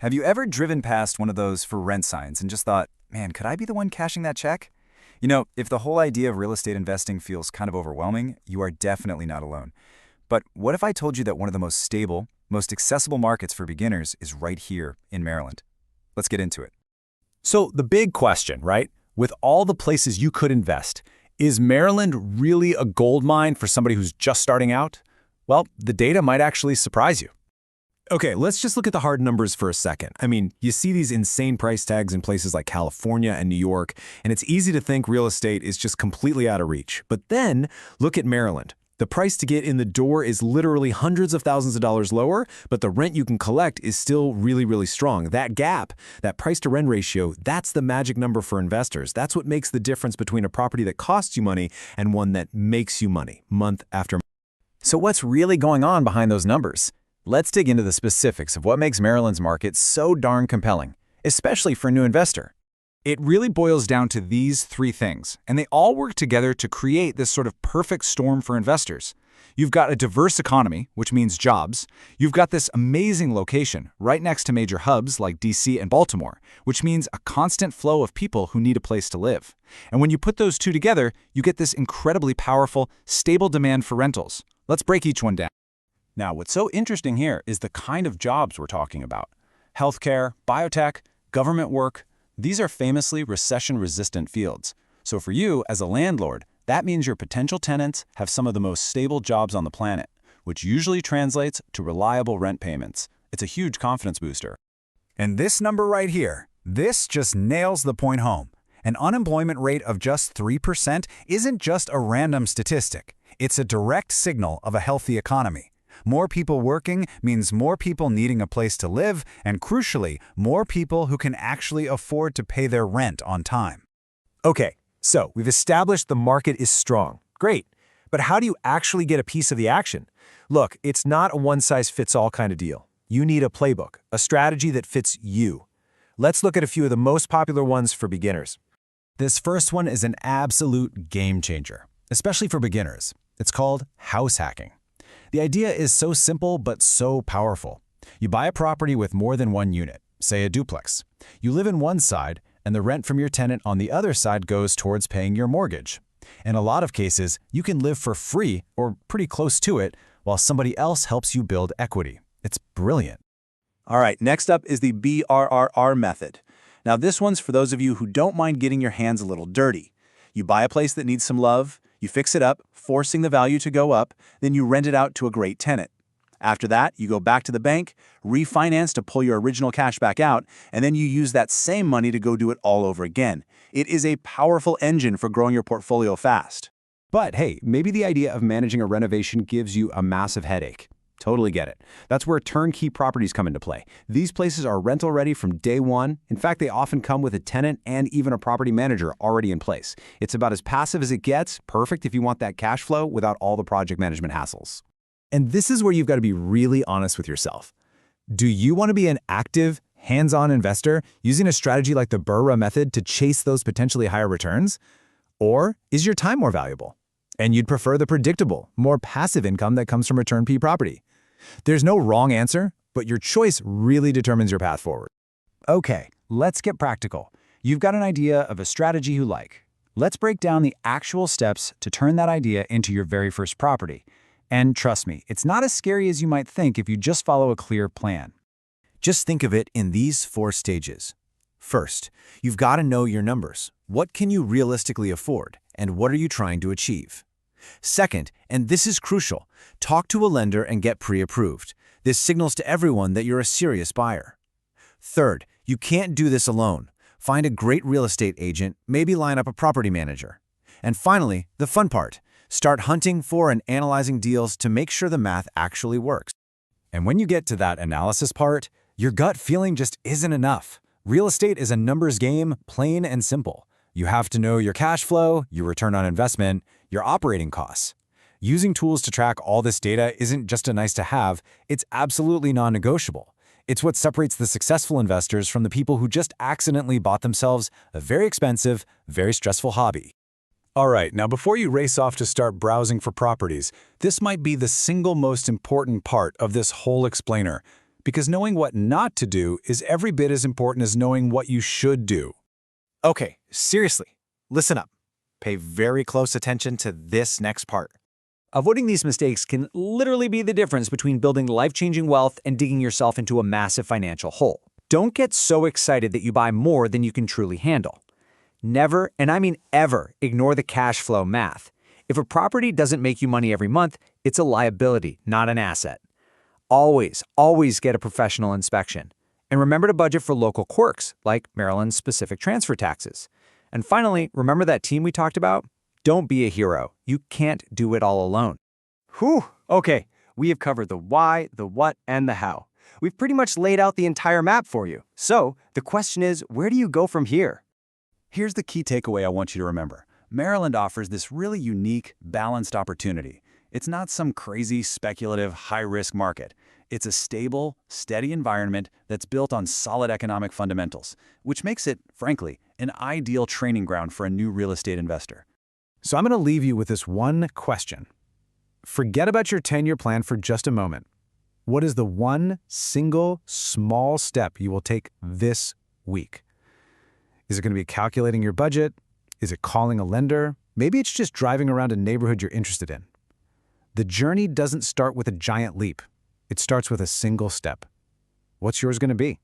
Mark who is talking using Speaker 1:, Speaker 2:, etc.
Speaker 1: Have you ever driven past one of those for rent signs and just thought, man, could I be the one cashing that check? If the whole idea of real estate investing feels kind of overwhelming, you are definitely not alone. But what if I told you that one of the most stable, most accessible markets for beginners is right here in Maryland? Let's get into it.
Speaker 2: So the big question, right? With all the places you could invest, is Maryland really a gold mine for somebody who's just starting out? Well, the data might actually surprise you. Okay, let's just look at the hard numbers for a second. I mean, you see these insane price tags in places like California and New York, and it's easy to think real estate is just completely out of reach. But then, look at Maryland. The price to get in the door is literally hundreds of thousands of dollars lower, but the rent you can collect is still really, really strong. That gap, that price-to-rent ratio, that's the magic number for investors. That's what makes the difference between a property that costs you money and one that makes you money month after month.
Speaker 1: So what's really going on behind those numbers? Let's dig into the specifics of what makes Maryland's market so darn compelling, especially for a new investor. It really boils down to these three things, and they all work together to create this sort of perfect storm for investors. You've got a diverse economy, which means jobs. You've got this amazing location right next to major hubs like D.C. and Baltimore, which means a constant flow of people who need a place to live. And when you put those two together, you get this incredibly powerful, stable demand for rentals. Let's break each one down.
Speaker 2: Now, what's so interesting here is the kind of jobs we're talking about. Healthcare, biotech, government work, these are famously recession-resistant fields. So for you, as a landlord, that means your potential tenants have some of the most stable jobs on the planet, which usually translates to reliable rent payments. It's a huge confidence booster.
Speaker 1: And this number right here, this just nails the point home. An unemployment rate of just 3% isn't just a random statistic. It's a direct signal of a healthy economy. More people working means more people needing a place to live, and crucially, more people who can actually afford to pay their rent on time.
Speaker 2: Okay, so we've established the market is strong. Great. But how do you actually get a piece of the action? Look, it's not a one-size-fits-all kind of deal. You need a playbook, a strategy that fits you. Let's look at a few of the most popular ones for beginners.
Speaker 1: This first one is an absolute game changer, especially for beginners. It's called house hacking. The idea is so simple but so powerful. You buy a property with more than one unit, say a duplex. You live in one side, and the rent from your tenant on the other side goes towards paying your mortgage. In a lot of cases, you can live for free or pretty close to it while somebody else helps you build equity. It's brilliant.
Speaker 2: All right, next up is the BRRR method. Now this one's for those of you who don't mind getting your hands a little dirty. You buy a place that needs some love, you fix it up, forcing the value to go up, then you rent it out to a great tenant. After that, you go back to the bank, refinance to pull your original cash back out, and then you use that same money to go do it all over again. It is a powerful engine for growing your portfolio fast.
Speaker 3: But hey, maybe the idea of managing a renovation gives you a massive headache. Totally get it. That's where turnkey properties come into play. These places are rental ready from day one. In fact, they often come with a tenant and even a property manager already in place. It's about as passive as it gets, perfect if you want that cash flow without all the project management hassles.
Speaker 2: And this is where you've got to be really honest with yourself. Do you want to be an active, hands-on investor using a strategy like the BRRRR method to chase those potentially higher returns? Or is your time more valuable? And you'd prefer the predictable, more passive income that comes from a turnkey property? There's no wrong answer, but your choice really determines your path forward.
Speaker 1: Okay, let's get practical. You've got an idea of a strategy you like. Let's break down the actual steps to turn that idea into your very first property. And trust me, it's not as scary as you might think if you just follow a clear plan.
Speaker 2: Just think of it in these 4 stages. First, you've got to know your numbers. What can you realistically afford, and what are you trying to achieve? Second, and this is crucial, talk to a lender and get pre-approved. This signals to everyone that you're a serious buyer. Third, you can't do this alone. Find a great real estate agent, maybe line up a property manager. And finally, the fun part. Start hunting for and analyzing deals to make sure the math actually works.
Speaker 1: And when you get to that analysis part, your gut feeling just isn't enough. Real estate is a numbers game, plain and simple. You have to know your cash flow, your return on investment, your operating costs. Using tools to track all this data isn't just a nice to have, it's absolutely non-negotiable. It's what separates the successful investors from the people who just accidentally bought themselves a very expensive, very stressful hobby.
Speaker 2: All right, now before you race off to start browsing for properties, this might be the single most important part of this whole explainer. Because knowing what not to do is every bit as important as knowing what you should do.
Speaker 1: Okay, seriously, listen up. Pay very close attention to this next part.
Speaker 4: Avoiding these mistakes can literally be the difference between building life-changing wealth and digging yourself into a massive financial hole. Don't get so excited that you buy more than you can truly handle. Never, and I mean ever, ignore the cash flow math. If a property doesn't make you money every month, it's a liability, not an asset. Always get a professional inspection. And remember to budget for local quirks, like Maryland's specific transfer taxes. And finally, remember that team we talked about? Don't be a hero. You can't do it all alone.
Speaker 5: Whew, okay. We have covered the why, the what, and the how. We've pretty much laid out the entire map for you. So, the question is, where do you go from here?
Speaker 2: Here's the key takeaway I want you to remember. Maryland offers this really unique, balanced opportunity. It's not some crazy, speculative, high-risk market. It's a stable, steady environment that's built on solid economic fundamentals, which makes it, frankly, an ideal training ground for a new real estate investor.
Speaker 3: So I'm going to leave you with this one question. Forget about your 10-year plan for just a moment. What is the one single small step you will take this week? Is it going to be calculating your budget? Is it calling a lender? Maybe it's just driving around a neighborhood you're interested in. The journey doesn't start with a giant leap. It starts with a single step. What's yours going to be?